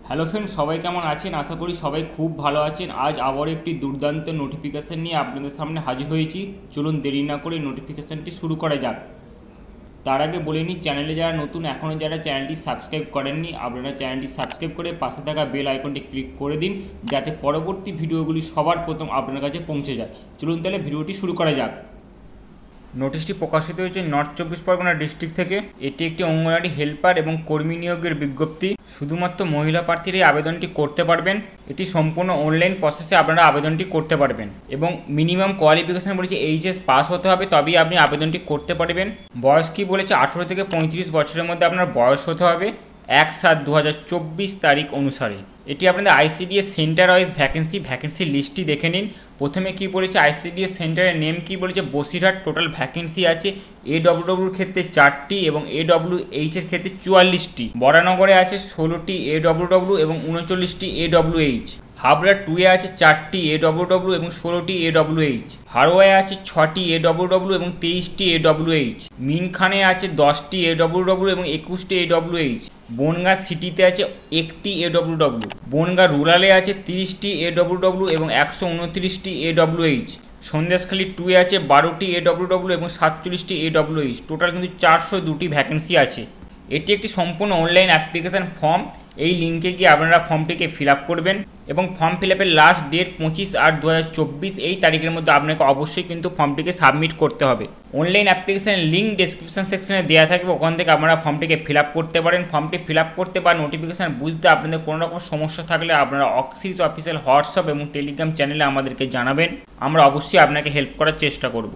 Hello friend, সবাই কেমন আছেন? আশা করি সবাই খুব ভালো আছেন। আজ আবার একটি দুর্দান্ত নোটিফিকেশান নিয়ে আপনাদের সামনে হাজির হয়েছি। চলুন দেরি না করে নোটিফিকেশানটি শুরু করা যাক। তার আগে বলে নিই, চ্যানেলে যারা নতুন, এখনও যারা চ্যানেলটি সাবস্ক্রাইব করেননি, আপনারা চ্যানেলটি সাবস্ক্রাইব করে পাশে থাকা বেল আইকনটি ক্লিক করে দিন, যাতে পরবর্তী ভিডিওগুলি সবার প্রথম আপনার কাছে পৌঁছে যায়। চলুন তাহলে ভিডিওটি শুরু করা যাক। নোটিশটি প্রকাশিত হয়েছে নর্থ চব্বিশ পরগনা ডিস্ট্রিক্ট থেকে। এটি একটি অঙ্গনওয়াড়ি হেল্পার এবং কর্মী নিয়োগের বিজ্ঞপ্তি। শুধুমাত্র মহিলা প্রার্থীরাই আবেদনটি করতে পারবেন। এটি সম্পূর্ণ অনলাইন প্রসেসে আপনারা আবেদনটি করতে পারবেন এবং মিনিমাম কোয়ালিফিকেশান বলেছে এইচএস পাস হতে হবে, তবেই আপনি আবেদনটি করতে পারবেন। বয়স কি বলেছে, 18 থেকে 35 বছরের মধ্যে আপনার বয়স হতে হবে 1/7/2024 তারিখ অনুসারে। এটি আপনাদের আইসিডিএস সেন্টার ওয়াইজ ভ্যাকেন্সি লিস্টটি দেখে নিন। প্রথমে কি বলেছে, আইসিডিএস সেন্টারের নেম কি বলেছে, বসিরহাট। টোটাল ভ্যাকেন্সি আছে এডব্লিউডব্লিউর ক্ষেত্রে 4টি এবং এডব্লিউএইচ এর ক্ষেত্রে 44টি। বরানগরে আছে 16টি এডব্লিউডব্লিউ এবং 39টি এডব্লিউএইচ। হাবড়া 2-এ আছে 4টি এডব্লিউডব্লিউ এবং 16টি এডব্লিউএইচ। হারোয়ায় আছে 6টি এডব্লিউডব্লিউ এবং 23টি এডব্লিউএইচ। মিনখানে আছে 10টি এডব্লিউডব্লিউ এবং 21টি এডব্লিউএইচ। বনগাঁ সিটিতে আছে 1টি এডব্লিউডব্লিউ। বনগাঁ রুরালে আছে 30টি এডব্লিউডব্লিউ এবং 129টি এডব্লিউএইচ। সন্দেশখালী 2-এ আছে 12টি এডব্লিউডব্লিউ এবং 47টি এডব্লিউএইচ। টোটাল কিন্তু 402টি ভ্যাকেন্সি আছে। এটি একটি সম্পূর্ণ অনলাইন অ্যাপ্লিকেশান ফর্ম। এই লিঙ্কে গিয়ে আপনারা ফর্মটিকে ফিল আপ করবেন এবং ফর্ম ফিল আপের লাস্ট ডেট 25/8/2024 এই তারিখের মধ্যে আপনাকে অবশ্যই কিন্তু ফর্মটিকে সাবমিট করতে হবে। অনলাইন অ্যাপ্লিকেশানের লিঙ্ক ডেসক্রিপশন সেকশনে দেওয়া থাকবে, ওখান থেকে আপনারা ফর্মটিকে ফিল আপ করতে পারেন। ফর্মটি ফিল আপ করতে বা নোটিফিকেশান বুঝতে আপনাদের কোনো রকম সমস্যা থাকলে আপনারা অক্সিস অফিসিয়াল হোয়াটসঅ্যাপ এবং টেলিগ্রাম চ্যানেলে আমাদেরকে জানাবেন। আমরা অবশ্যই আপনাকে হেল্প করার চেষ্টা করব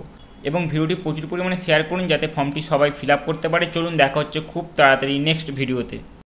এবং ভিডিওটি প্রচুর পরিমাণে শেয়ার করুন, যাতে ফর্মটি সবাই ফিল আপ করতে পারে। চলুন দেখা হচ্ছে খুব তাড়াতাড়ি নেক্সট ভিডিওতে।